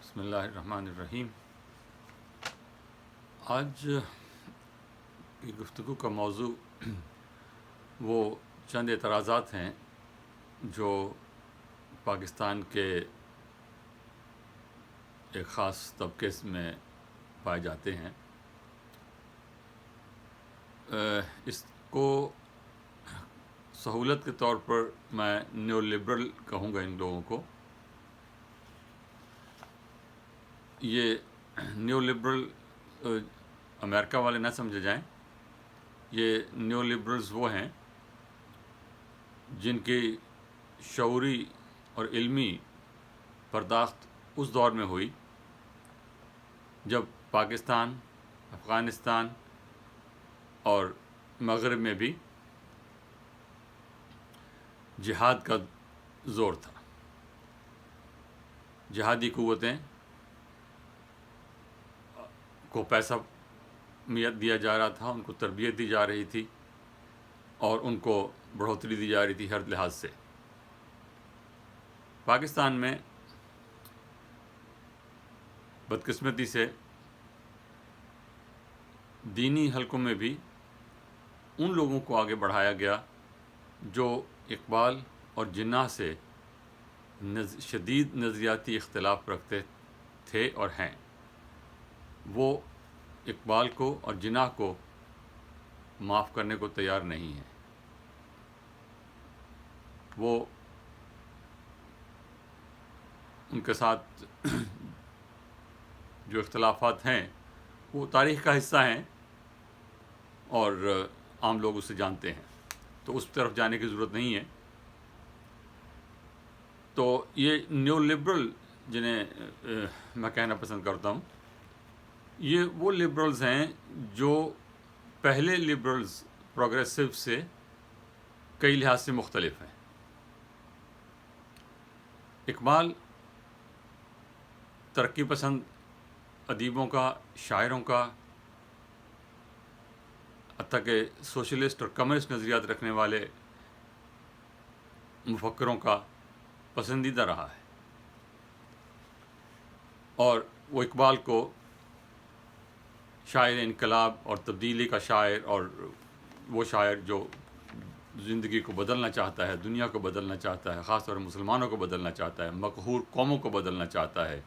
بسم اللہ الرحمن الرحیم۔ آج کی گفتگو کا موضوع وہ چند اعتراضات ہیں جو پاکستان کے ایک خاص طبقے میں پائے جاتے ہیں۔ اس کو سہولت کے طور پر میں نیو لبرل کہوں گا ان لوگوں کو۔ یہ نیو لبرل امریکہ والے نہ سمجھے جائیں، یہ نیو لبرلز وہ ہیں جن کی شعوری اور علمی پرداخت اس دور میں ہوئی جب پاکستان، افغانستان اور مغرب میں بھی جہاد کا زور تھا۔ جہادی قوتیں کو پیسہ دیا جا رہا تھا، ان کو تربیت دی جا رہی تھی اور ان کو بڑھوتری دی جا رہی تھی ہر لحاظ سے۔ پاکستان میں بدقسمتی سے دینی حلقوں میں بھی ان لوگوں کو آگے بڑھایا گیا جو اقبال اور جناح سے شدید نظریاتی اختلاف رکھتے تھے اور ہیں۔ وہ اقبال کو اور جناح کو معاف کرنے کو تیار نہیں ہیں۔ وہ ان کے ساتھ جو اختلافات ہیں وہ تاریخ کا حصہ ہیں اور عام لوگ اسے جانتے ہیں، تو اس طرف جانے کی ضرورت نہیں ہے۔ تو یہ نیو لبرل جنہیں میں کہنا پسند کرتا ہوں، یہ وہ لبرلز ہیں جو پہلے لبرلز پروگریسو سے کئی لحاظ سے مختلف ہیں۔ اقبال ترقی پسند ادیبوں کا، شاعروں کا، حتیٰ کہ سوشلسٹ اور کمیونسٹ نظریات رکھنے والے مفکروں کا پسندیدہ رہا ہے، اور وہ اقبال کو شاعر انقلاب اور تبدیلی کا شاعر، اور وہ شاعر جو زندگی کو بدلنا چاہتا ہے، دنیا کو بدلنا چاہتا ہے، خاص طور پر مسلمانوں کو بدلنا چاہتا ہے، مقہور قوموں کو بدلنا چاہتا ہے،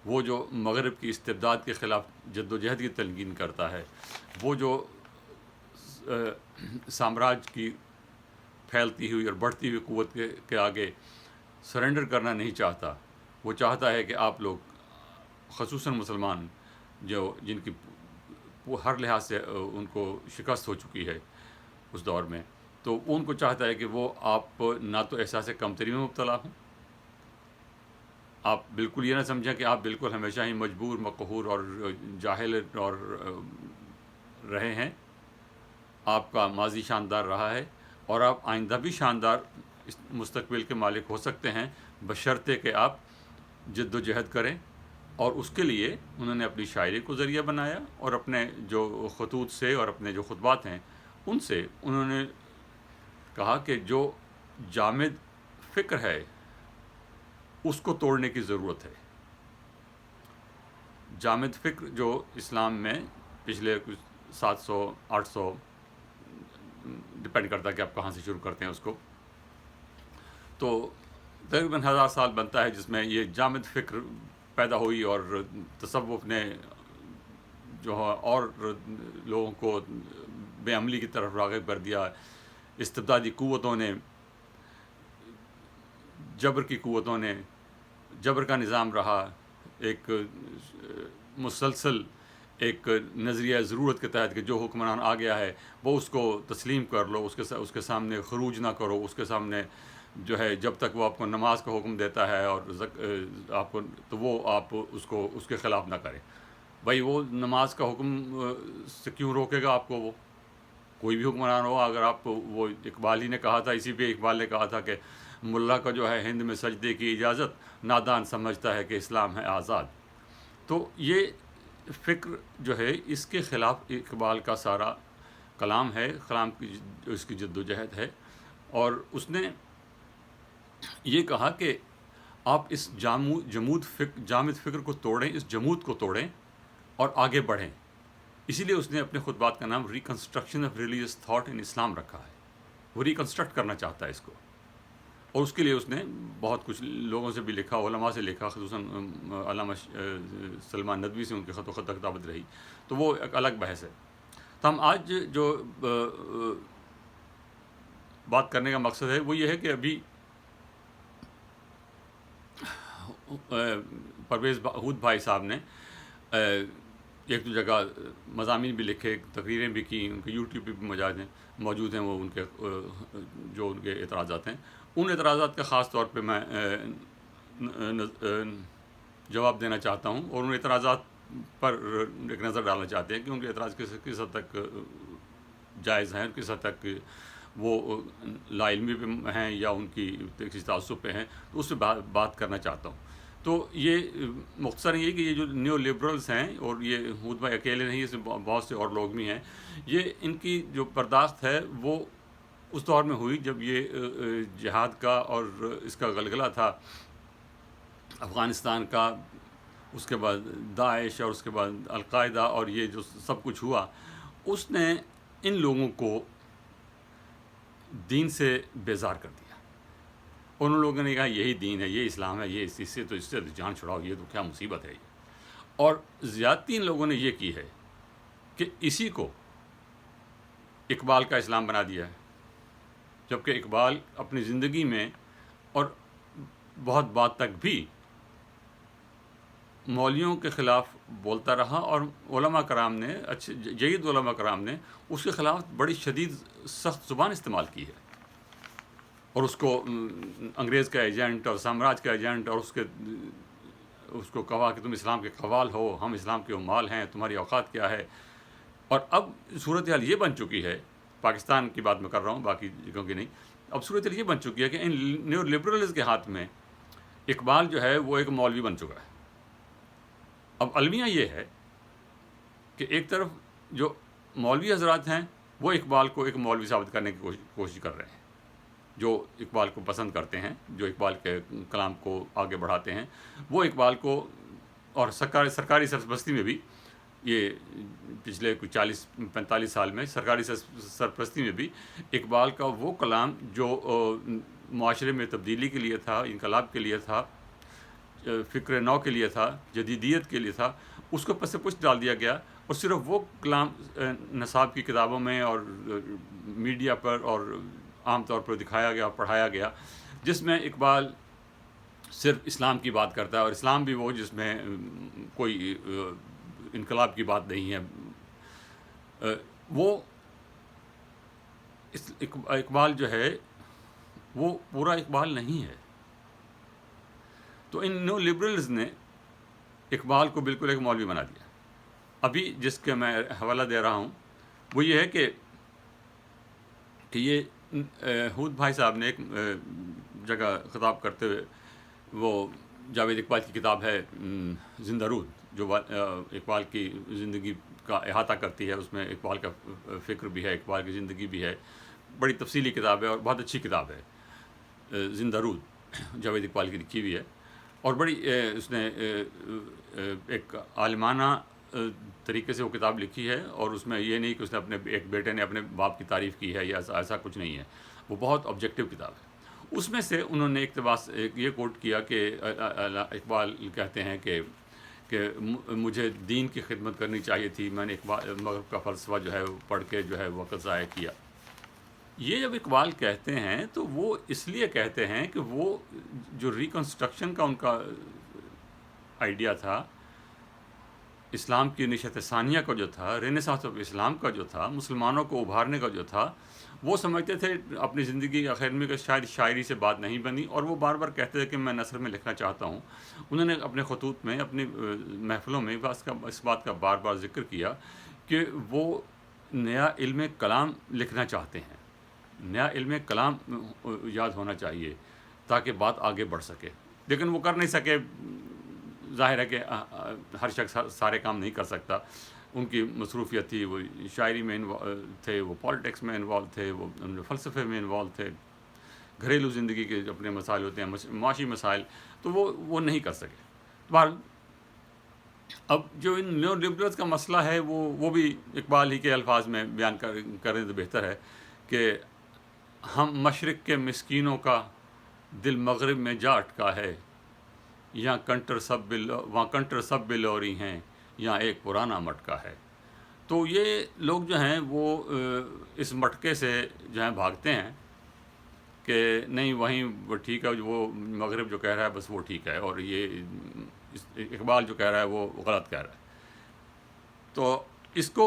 وہ جو مغرب کی استبداد کے خلاف جد و جہد کی تلقین کرتا ہے، وہ جو سامراج کی پھیلتی ہوئی اور بڑھتی ہوئی قوت کے آگے سرنڈر کرنا نہیں چاہتا۔ وہ چاہتا ہے کہ آپ لوگ، خصوصاً مسلمان جن کی ہر لحاظ سے ان کو شکست ہو چکی ہے اس دور میں، تو ان کو چاہتا ہے کہ وہ آپ نہ تو احساس کمتری میں مبتلا ہوں، آپ بالکل یہ نہ سمجھیں کہ آپ بالکل ہمیشہ ہی مجبور، مقہور اور جاہل اور رہے ہیں۔ آپ کا ماضی شاندار رہا ہے اور آپ آئندہ بھی شاندار مستقبل کے مالک ہو سکتے ہیں، بشرطے کہ آپ جد و جہد کریں۔ اور اس کے لیے انہوں نے اپنی شاعری کو ذریعہ بنایا، اور اپنے جو خطوط سے اور اپنے جو خطبات ہیں ان سے انہوں نے کہا کہ جو جامد فکر ہے اس کو توڑنے کی ضرورت ہے۔ جامد فکر جو اسلام میں پچھلے کچھ 700-800، ڈپینڈ کرتا ہے کہ آپ کہاں سے شروع کرتے ہیں اس کو، تو تقریباً 1000 سال بنتا ہے جس میں یہ جامد فکر پیدا ہوئی، اور تصوف نے جو ہے اور لوگوں کو بے عملی کی طرف راغب کر دیا۔ استبدادی قوتوں نے، جبر کی قوتوں نے، جبر کا نظام رہا، ایک مسلسل ایک نظریہ ضرورت کے تحت کہ جو حکمران آ گیا ہے وہ اس کو تسلیم کر لو، اس کے سامنے خروج نہ کرو، اس کے سامنے جو ہے جب تک وہ آپ کو نماز کا حکم دیتا ہے اور آپ کو، تو وہ آپ اس کے خلاف نہ کریں۔ بھائی وہ نماز کا حکم سے کیوں روکے گا آپ کو؟ وہ کوئی بھی حکمران ہو، اگر آپ، وہ اقبال ہی نے کہا تھا، اسی پہ اقبال نے کہا تھا کہ ملا کو جو ہے ہند میں سجدے کی اجازت، نادان سمجھتا ہے کہ اسلام ہے آزاد۔ تو یہ فکر جو ہے اس کے خلاف اقبال کا سارا کلام ہے، کلام کی اس کی جد و جہد ہے، اور اس نے یہ کہا کہ آپ اس جامد فکر کو توڑیں، اس جمود کو توڑیں اور آگے بڑھیں. اسی لیے اس نے اپنے خطبات کا نام reconstruction of religious thought in Islam رکھا ہے. وہ ریکنسٹرکٹ کرنا چاہتا ہے اس کو، اور اس کے لیے اس نے بہت کچھ لوگوں سے بھی لکھا، علماء سے لکھا، خصوصاً علامہ سلمان ندوی سے ان کے خط و خط کتابت رہی. تو وہ ایک الگ بحث ہے. تو ہم آج جو بات کرنے کا مقصد ہے وہ یہ ہے کہ ابھی پرویز ہود بھائی صاحب نے ایک دو جگہ مضامین بھی لکھے، تقریریں بھی کی، ان کے یوٹیوب پہ بھی موجود ہیں وہ ان کے جو ان کے اعتراضات ہیں. ان اعتراضات کا خاص طور پہ میں جواب دینا چاہتا ہوں، اور ان اعتراضات پر ایک نظر ڈالنا چاہتے ہیں کہ ان کے اعتراض کس حد تک جائز ہیں، کس حد تک وہ لا علمی پہ ہیں یا ان کی کسی تعصب پہ ہیں. تو اس پہ بات کرنا چاہتا ہوں. تو یہ مختصر یہ کہ یہ جو نیو لبرلز ہیں، اور یہ ہود بھائی اکیلے نہیں، اس میں بہت سے اور لوگ بھی ہیں، یہ ان کی جو پرداخت ہے وہ اس دور میں ہوئی جب یہ جہاد کا اور اس کا غلغلہ تھا افغانستان کا، اس کے بعد داعش، اور اس کے بعد القاعدہ، اور یہ جو سب کچھ ہوا، اس نے ان لوگوں کو دین سے بیزار کر دیا. ان لوگوں نے کہا یہی دین ہے، یہ اسلام ہے، یہ اس سے جان چھڑاؤ، یہ تو کیا مصیبت ہے. اور زیادتی ان لوگوں نے یہ کی ہے کہ اسی کو اقبال کا اسلام بنا دیا ہے، جبکہ اقبال اپنی زندگی میں اور بہت بعد تک بھی مولویوں کے خلاف بولتا رہا، اور علماء کرام نے، اچھے جید علماء کرام نے اس کے خلاف بڑی شدید سخت زبان استعمال کی ہے، اور اس کو انگریز کا ایجنٹ اور سامراج کا ایجنٹ، اور اس کو کہا کہ تم اسلام کے قوال ہو، ہم اسلام کے عمال ہیں، تمہاری اوقات کیا ہے. اور اب صورتحال یہ بن چکی ہے، پاکستان کی بات میں کر رہا ہوں، باقی جگہوں کی نہیں. اب صورتحال یہ بن چکی ہے کہ ان نیو لبرلز کے ہاتھ میں اقبال جو ہے وہ ایک مولوی بن چکا ہے. اب المیہ یہ ہے کہ ایک طرف جو مولوی حضرات ہیں وہ اقبال کو ایک مولوی ثابت کرنے کی کوشش کر رہے ہیں، جو اقبال کو پسند کرتے ہیں، جو اقبال کے کلام کو آگے بڑھاتے ہیں، وہ اقبال کو، اور سرکاری سرپرستی میں بھی، یہ پچھلے کچھ 40-45 سال میں سرکاری سرپرستی میں بھی اقبال کا وہ کلام جو معاشرے میں تبدیلی کے لیے تھا، انقلاب کے لیے تھا، فکر نو کے لیے تھا، جدیدیت کے لیے تھا، اس کو پس پش ڈال دیا گیا، اور صرف وہ کلام نصاب کی کتابوں میں اور میڈیا پر اور عام طور پر دکھایا گیا، پڑھایا گیا، جس میں اقبال صرف اسلام کی بات کرتا ہے، اور اسلام بھی وہ جس میں کوئی انقلاب کی بات نہیں ہے. وہ اقبال جو ہے وہ پورا اقبال نہیں ہے. تو ان نیو لبرلز نے اقبال کو بالکل ایک مولوی بنا دیا. ابھی جس کے میں حوالہ دے رہا ہوں وہ یہ ہے کہ یہ ہود بھائی صاحب نے ایک جگہ خطاب کرتے ہوئے، وہ جاوید اقبال کی کتاب ہے زندہ رود، جو اقبال کی زندگی کا احاطہ کرتی ہے، اس میں اقبال کا فکر بھی ہے، اقبال کی زندگی بھی ہے، بڑی تفصیلی کتاب ہے اور بہت اچھی کتاب ہے زندہ رود، جاوید اقبال کی لکھی ہوئی ہے، اور بڑی اس نے ایک عالمانہ طریقے سے وہ کتاب لکھی ہے. اور اس میں یہ نہیں کہ اس نے اپنے ایک بیٹے نے اپنے باپ کی تعریف کی ہے یا ایسا کچھ نہیں ہے، وہ بہت آبجیکٹیو کتاب ہے. اس میں سے انہوں نے اقتباس یہ کوٹ کیا کہ اقبال کہتے ہیں کہ مجھے دین کی خدمت کرنی چاہیے تھی، میں نے مغرب کا فلسفہ جو ہے پڑھ کے جو ہے وقت ضائع کیا. یہ جب اقبال کہتے ہیں تو وہ اس لیے کہتے ہیں کہ وہ جو ریکنسٹرکشن کا ان کا آئیڈیا تھا، اسلام کی نشت ثانیہ کا جو تھا، رینیسانس آف اسلام کا جو تھا، مسلمانوں کو ابھارنے کا جو تھا، وہ سمجھتے تھے اپنی زندگی آخر میں کہ شاید شاعری سے بات نہیں بنی. اور وہ بار بار کہتے تھے کہ میں نثر میں لکھنا چاہتا ہوں. انہوں نے اپنے خطوط میں، اپنی محفلوں میں اس بات کا بار بار ذکر کیا کہ وہ نیا علم کلام لکھنا چاہتے ہیں، نیا علم کلام یاد ہونا چاہیے تاکہ بات آگے بڑھ سکے. لیکن وہ کر نہیں سکے. ظاہر ہے کہ ہر شخص سارے کام نہیں کر سکتا. ان کی مصروفیت تھی، وہ شاعری میں تھے، وہ پالیٹکس میں انوالو تھے، وہ فلسفے میں انوالو تھے، گھریلو زندگی کے اپنے مسائل ہوتے ہیں، معاشی مسائل، تو وہ نہیں کر سکے. بہرحال اب جو ان نیو لبرلز کا مسئلہ ہے وہ بھی اقبال ہی کے الفاظ میں بیان کریں تو بہتر ہے کہ ہم مشرق کے مسکینوں کا دل مغرب میں جا اٹکا ہے، یہاں وہاں کنٹر سب بلوری ہیں، یہاں ایک پرانا مٹکا ہے. تو یہ لوگ جو ہیں وہ اس مٹکے سے جو ہیں بھاگتے ہیں کہ نہیں وہیں وہ ٹھیک ہے، وہ مغرب جو کہہ رہا ہے بس وہ ٹھیک ہے، اور یہ اقبال جو کہہ رہا ہے وہ غلط کہہ رہا ہے. تو اس کو،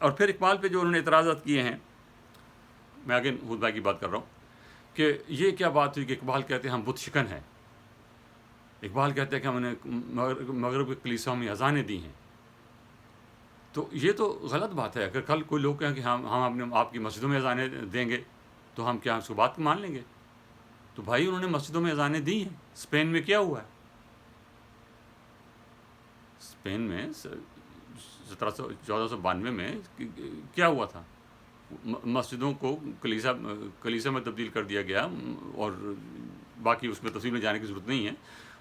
اور پھر اقبال پہ جو انہوں نے اعتراضات کیے ہیں، میں اگین حود بھائی کی بات کر رہا ہوں کہ یہ کیا بات ہوئی کہ اقبال کہتے ہیں ہم بت شکن ہیں. اقبال کہتے ہیں کہ ہم نے مغرب کے کلیساؤں میں اذانیں دی ہیں. تو یہ تو غلط بات ہے. اگر کل کوئی لوگ کہیں کہ ہم اپنے آپ کی مسجدوں میں اذانیں دیں گے تو ہم کیا اس کو بات مان لیں گے؟ تو بھائی انہوں نے مسجدوں میں اذانیں دی ہیں. اسپین میں کیا ہوا ہے؟ اسپین میں 1492 میں کیا ہوا تھا؟ مسجدوں کو کلیسا میں تبدیل کر دیا گیا، اور باقی اس میں تفصیل میں جانے کی ضرورت نہیں ہے.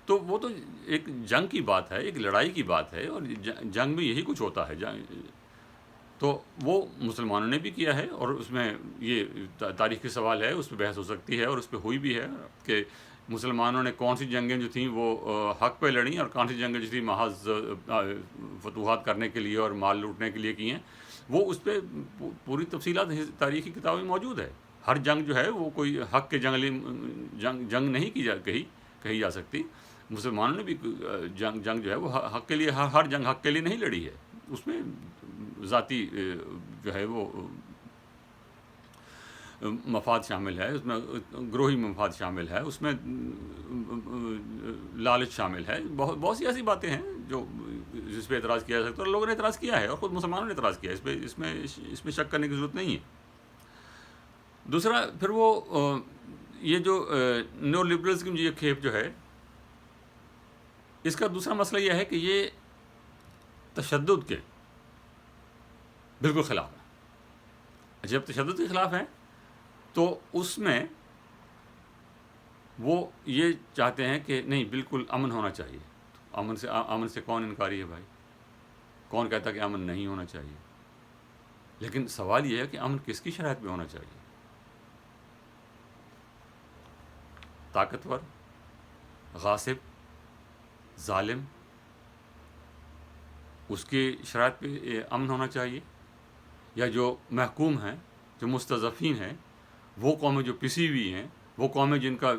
تو وہ تو ایک جنگ کی بات ہے، ایک لڑائی کی بات ہے، اور جنگ میں یہی کچھ ہوتا ہے. تو وہ مسلمانوں نے بھی کیا ہے، اور اس میں یہ تاریخی سوال ہے، اس پہ بحث ہو سکتی ہے، اور اس پہ ہوئی بھی ہے کہ مسلمانوں نے کون سی جنگیں جو تھیں وہ حق پہ لڑیں، اور کون سی جنگیں جو تھیں محض فتوحات کرنے کے لیے اور مال لوٹنے کے لیے کی ہیں. وہ اس پہ پوری تفصیلات تاریخی کتابوں میں موجود ہے. ہر جنگ جو ہے وہ کوئی حق کے جنگ نہیں کہی جا سکتی. مسلمانوں نے بھی جنگ جو ہے وہ حق کے لیے، ہر جنگ حق کے لیے نہیں لڑی ہے. اس میں ذاتی جو ہے وہ مفاد شامل ہے، اس میں گروہی مفاد شامل ہے، اس میں لالچ شامل ہے. بہت سی ایسی باتیں ہیں جو جس پہ اعتراض کیا جا سکتا ہے، اور لوگوں نے اعتراض کیا ہے، اور خود مسلمانوں نے اعتراض کیا ہے. اس میں شک کرنے کی ضرورت نہیں ہے. دوسرا پھر وہ یہ جو نیو لبرلز کی یہ کھیپ جو ہے، اس کا دوسرا مسئلہ یہ ہے کہ یہ تشدد کے بالکل خلاف ہے. جب تشدد کے خلاف ہیں تو اس میں وہ یہ چاہتے ہیں کہ نہیں بالکل امن ہونا چاہیے. امن سے کون انکاری ہے بھائی؟ کون کہتا ہے کہ امن نہیں ہونا چاہیے؟ لیکن سوال یہ ہے کہ امن کس کی شرائط میں ہونا چاہیے؟ طاقتور، غاصب، ظالم، اس کی شرائط پہ امن ہونا چاہیے؟ یا جو محکوم ہیں، جو مستضعفین ہیں، وہ قومیں جو پسی ہوئی ہیں، وہ قومیں جن کا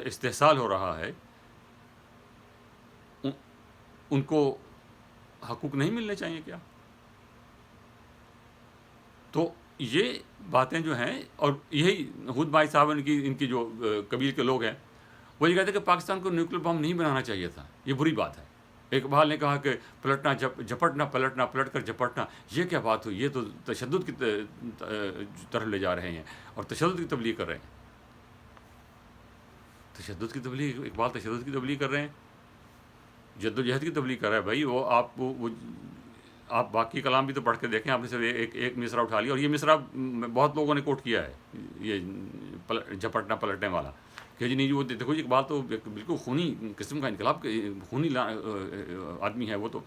استحصال ہو رہا ہے، ان کو حقوق نہیں ملنے چاہیے کیا؟ تو یہ باتیں جو ہیں، اور یہی حود بھائی صاحب ان کی جو قبیل کے لوگ ہیں، وہ یہ کہتے ہیں کہ پاکستان کو نیوکلیر بم نہیں بنانا چاہیے تھا. یہ بری بات ہے. اقبال نے کہا کہ پلٹنا جھپٹنا، پلٹنا پلٹ کر جھپٹنا، یہ کیا بات ہوئی؟ یہ تو تشدد کی طرف لے جا رہے ہیں، اور تشدد کی تبلیغ کر رہے ہیں. تشدد کی تبلیغ، اقبال تشدد کی تبلیغ کر رہے ہیں، جد و جہد کی تبلیغ کر رہا ہے. بھائی وہ آپ باقی کلام بھی تو پڑھ کے دیکھیں. آپ نے صرف ایک مصرع اٹھا لیا، اور یہ مصرع بہت لوگوں نے کوٹ کیا ہے، یہ جھپٹنا پلٹنے والا، کہ جی نہیں وہ دیکھو جی اقبال تو بالکل خونی قسم کا انقلاب، خونی آدمی ہے وہ تو.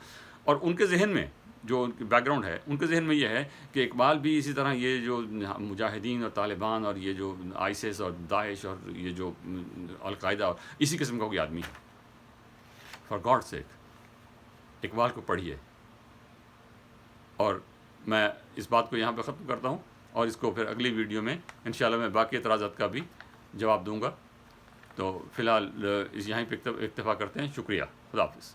اور ان کے ذہن میں جو ان کی بیک گراؤنڈ ہے، ان کے ذہن میں یہ ہے کہ اقبال بھی اسی طرح یہ جو مجاہدین اور طالبان اور یہ جو آئیسس اور داعش اور یہ جو القاعدہ اور اسی قسم کا کوئی آدمی ہے. فار گاڈ سیک اقبال کو پڑھیے. اور میں اس بات کو یہاں پہ ختم کرتا ہوں، اور اس کو پھر اگلی ویڈیو میں انشاءاللہ میں باقی اعتراضات کا بھی جواب دوں گا. تو فی الحال یہیں پہ اکتفا کرتے ہیں. شکریہ. خدا حافظ.